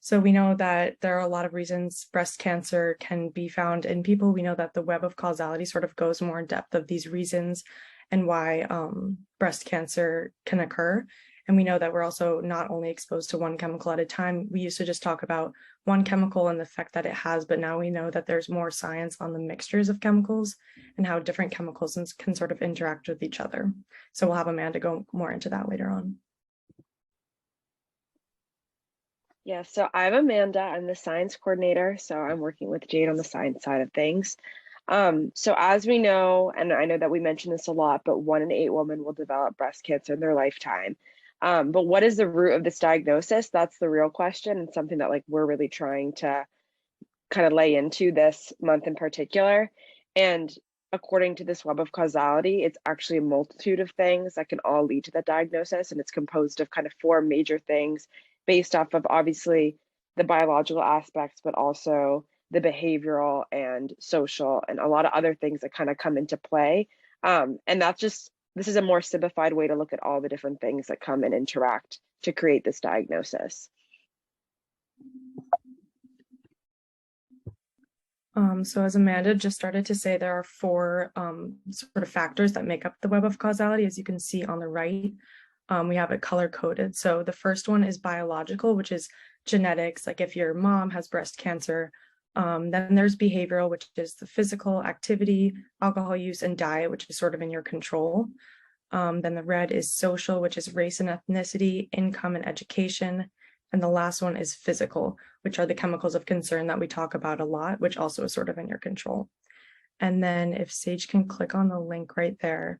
So we know that there are a lot of reasons breast cancer can be found in people. We know that the web of causality sort of goes more in depth of these reasons and why breast cancer can occur. And we know that we're also not only exposed to one chemical at a time. We used to just talk about one chemical and the effect that it has, but now we know that there's more science on the mixtures of chemicals and how different chemicals can sort of interact with each other. So we'll have Amanda go more into that later on. Yeah, so I'm Amanda. I'm the science coordinator, so I'm working with Jade on the science side of things. So as we know, and I know that we mention this a lot, but 1 in 8 women will develop breast cancer in their lifetime. But what is the root of this diagnosis? That's the real question, and something that we're really trying to kind of lay into this month in particular. And according to this web of causality, it's actually a multitude of things that can all lead to the diagnosis, and it's composed of kind of 4 major things based off of obviously the biological aspects, but also the behavioral and social and a lot of other things that kind of come into play. And this is a more simplified way to look at all the different things that come and interact to create this diagnosis. So as Amanda just started to say, there are 4 sort of factors that make up the web of causality. As you can see on the right, we have it color coded. So the first one is biological, which is genetics. Like if your mom has breast cancer, then there's behavioral, which is the physical activity, alcohol use, and diet, which is sort of in your control. Then the red is social, which is race and ethnicity, income and education. And the last one is physical, which are the chemicals of concern that we talk about a lot, which also is sort of in your control. And then if Sage can click on the link right there,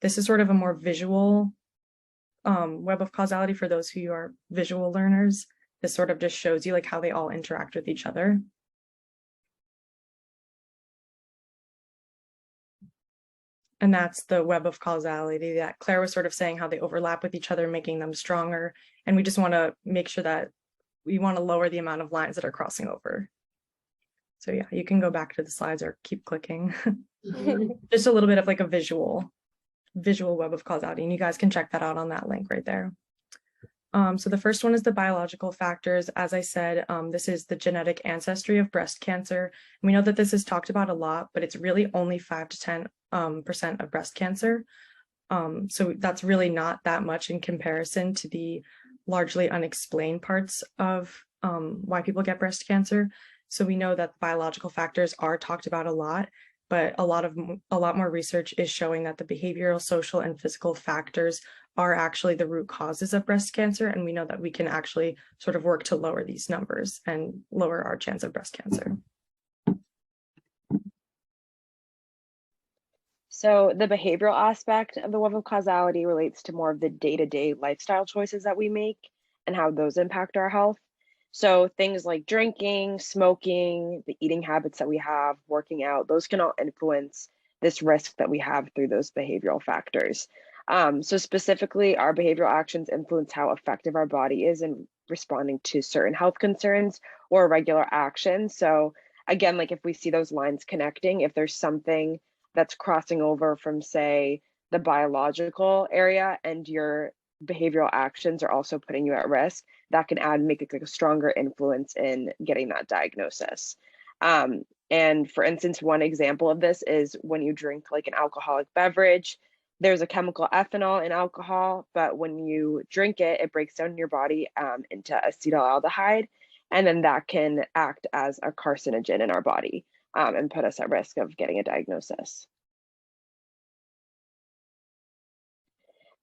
this is sort of a more visual web of causality for those who are visual learners. This sort of just shows you how they all interact with each other. And that's the web of causality that Claire was sort of saying, how they overlap with each other, making them stronger. And we just want to make sure that we want to lower the amount of lines that are crossing over. So yeah, you can go back to the slides or keep clicking. Just a little bit of a visual web of causality, and you guys can check that out on that link right there. So the first one is the biological factors. As I said, this is the genetic ancestry of breast cancer. And we know that this is talked about a lot, but it's really only 5 to 10% of breast cancer. So that's really not that much in comparison to the largely unexplained parts of why people get breast cancer. So we know that biological factors are talked about a lot, but a lot more research is showing that the behavioral, social, and physical factors are actually the root causes of breast cancer. And we know that we can actually sort of work to lower these numbers and lower our chance of breast cancer. So the behavioral aspect of the web of causality relates to more of the day-to-day lifestyle choices that we make and how those impact our health. So things like drinking, smoking, the eating habits that we have, working out, those can all influence this risk that we have through those behavioral factors. So specifically, our behavioral actions influence how effective our body is in responding to certain health concerns or regular actions. So again, if we see those lines connecting, if there's something that's crossing over from, say, the biological area and your behavioral actions are also putting you at risk, that can make it a stronger influence in getting that diagnosis. And for instance, one example of this is when you drink an alcoholic beverage, there's a chemical ethanol in alcohol, but when you drink it, it breaks down in your body into acetaldehyde, and then that can act as a carcinogen in our body and put us at risk of getting a diagnosis.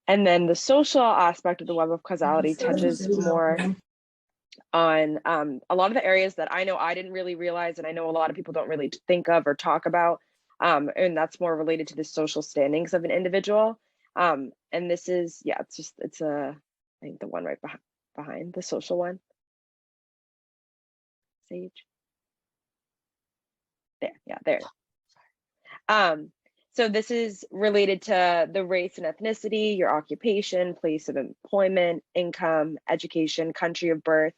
And then the social aspect of the web of causality touches more on a lot of the areas that I know I didn't really realize, and I know a lot of people don't really think of or talk about. And that's more related to the social standings of an individual. And this is, yeah, it's I think the one right behind the social one. Sage. There, yeah, there. So this is related to the race and ethnicity, your occupation, place of employment, income, education, country of birth.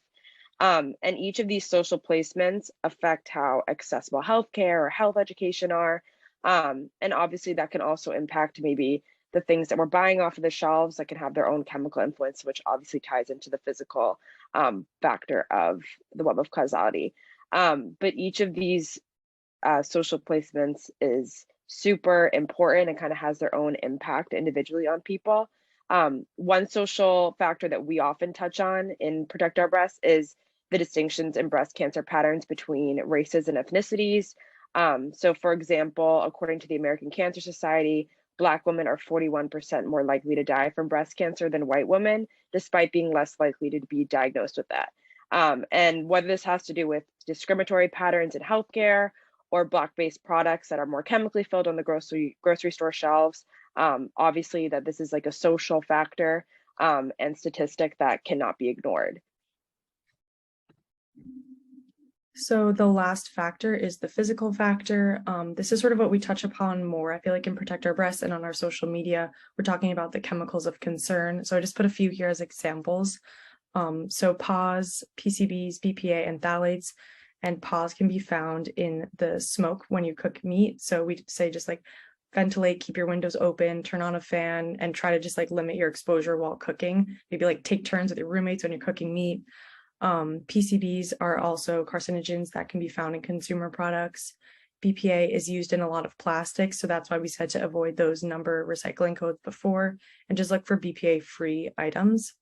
And each of these social placements affect how accessible healthcare or health education are. And obviously that can also impact maybe the things that we're buying off of the shelves that can have their own chemical influence, which obviously ties into the physical factor of the web of causality. But each of these social placements is super important and kind of has their own impact individually on people. One social factor that we often touch on in Protect Our Breasts is the distinctions in breast cancer patterns between races and ethnicities. So for example, according to the American Cancer Society, Black women are 41% more likely to die from breast cancer than white women, despite being less likely to be diagnosed with that. And whether this has to do with discriminatory patterns in healthcare or Black-based products that are more chemically filled on the grocery store shelves, obviously that this is like a social factor and statistic that cannot be ignored. So the last factor is the physical factor. This is sort of what we touch upon more. I feel like in Protect Our Breasts and on our social media, we're talking about the chemicals of concern. So I just put a few here as examples. So PAWS, PCBs, BPA, and phthalates. And PAWS can be found in the smoke when you cook meat. So we say just like ventilate, keep your windows open, turn on a fan, and try to just like limit your exposure while cooking. Maybe like take turns with your roommates when you're cooking meat. PCBs are also carcinogens that can be found in consumer products. BPA is used in a lot of plastics, so that's why we said to avoid those number recycling codes before and just look for BPA-free items.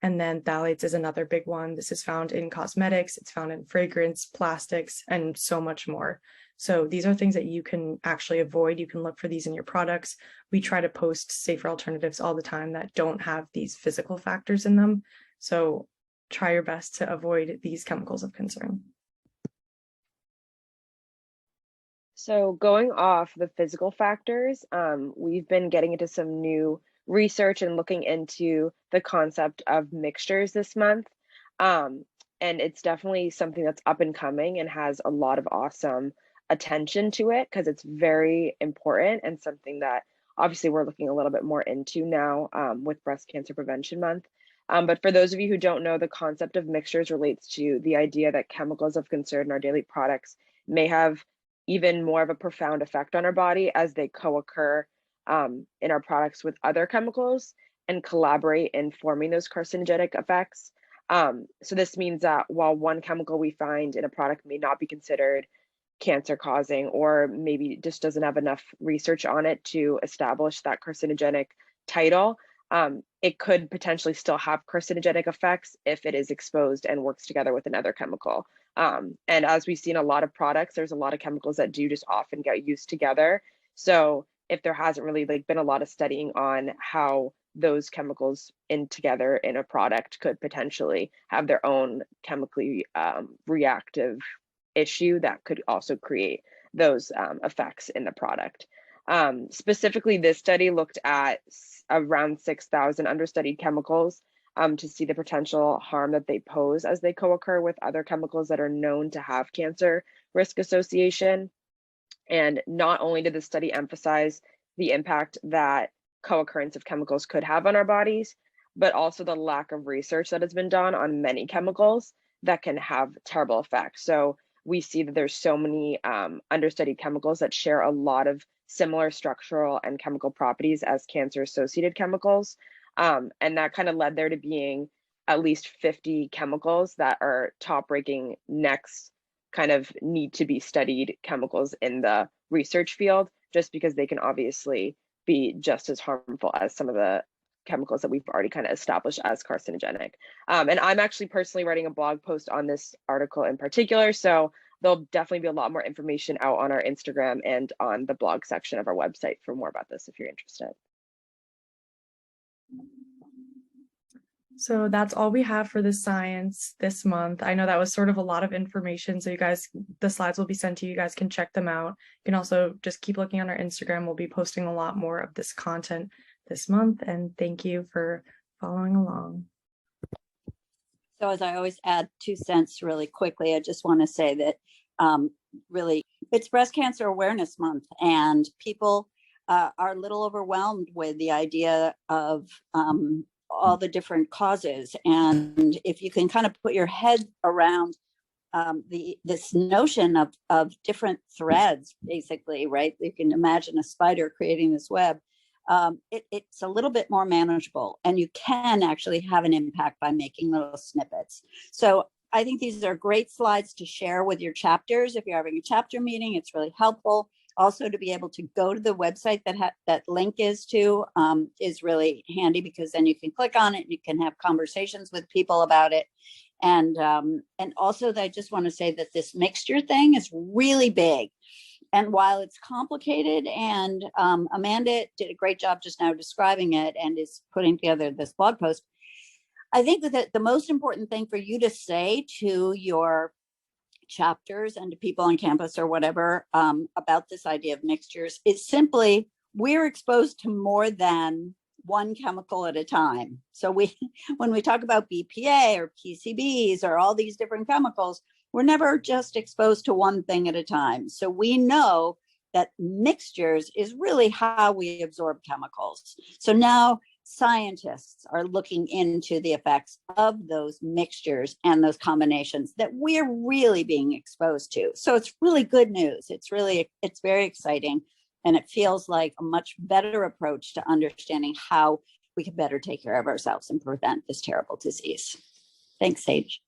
And then phthalates is another big one. This is found in cosmetics, it's found in fragrance, plastics, and so much more. So these are things that you can actually avoid. You can look for these in your products. We try to post safer alternatives all the time that don't have these physical factors in them. So try your best to avoid these chemicals of concern. So going off the physical factors, we've been getting into some new research and looking into the concept of mixtures this month. And it's definitely something that's up and coming and has a lot of awesome attention to it because it's very important and something that obviously we're looking a little bit more into now with Breast Cancer Prevention Month. But for those of you who don't know, the concept of mixtures relates to the idea that chemicals of concern in our daily products may have even more of a profound effect on our body as they co-occur in our products with other chemicals and collaborate in forming those carcinogenic effects. So this means that while one chemical we find in a product may not be considered cancer causing, or maybe just doesn't have enough research on it to establish that carcinogenic title, it could potentially still have carcinogenic effects if it is exposed and works together with another chemical. And as we see in a lot of products, there's a lot of chemicals that do just often get used together. So if there hasn't really been a lot of studying on how those chemicals in together in a product could potentially have their own chemically reactive issue that could also create those effects in the product. Specifically, this study looked at around 6,000 understudied chemicals to see the potential harm that they pose as they co-occur with other chemicals that are known to have cancer risk association. And not only did the study emphasize the impact that co-occurrence of chemicals could have on our bodies, but also the lack of research that has been done on many chemicals that can have terrible effects. So we see that there's so many understudied chemicals that share a lot of similar structural and chemical properties as cancer-associated chemicals. And that kind of led there to being at least 50 chemicals that are top-ranking next kind of need to be studied chemicals in the research field, just because they can obviously be just as harmful as some of the chemicals that we've already kind of established as carcinogenic. And I'm actually personally writing a blog post on this article in particular, so there'll definitely be a lot more information out on our Instagram and on the blog section of our website for more about this if you're interested. So that's all we have for the science this month. I know that was sort of a lot of information. So you guys, the slides will be sent to you. You guys can check them out. You can also just keep looking on our Instagram. We'll be posting a lot more of this content this month. And thank you for following along. So as I always add 2 cents really quickly, I just want to say that really it's Breast Cancer Awareness Month, and people are a little overwhelmed with the idea of all the different causes. And if you can kind of put your head around this notion of different threads, basically, right? You can imagine a spider creating this web. it's a little bit more manageable, and you can actually have an impact by making little snippets. So I think these are great slides to share with your chapters. If you're having a chapter meeting, it's really helpful. Also, to be able to go to the website that link is to is really handy, because then you can click on it and you can have conversations with people about it. And also, I just want to say that this mixture thing is really big. And while it's complicated, and Amanda did a great job just now describing it and is putting together this blog post, I think that the most important thing for you to say to your chapters and to people on campus or whatever about this idea of mixtures is simply, we're exposed to more than one chemical at a time. So when we talk about BPA or PCBs or all these different chemicals, we're never just exposed to one thing at a time. So we know that mixtures is really how we absorb chemicals. So now scientists are looking into the effects of those mixtures and those combinations that we're really being exposed to. So it's really good news. It's very exciting. And it feels like a much better approach to understanding how we can better take care of ourselves and prevent this terrible disease. Thanks, Sage.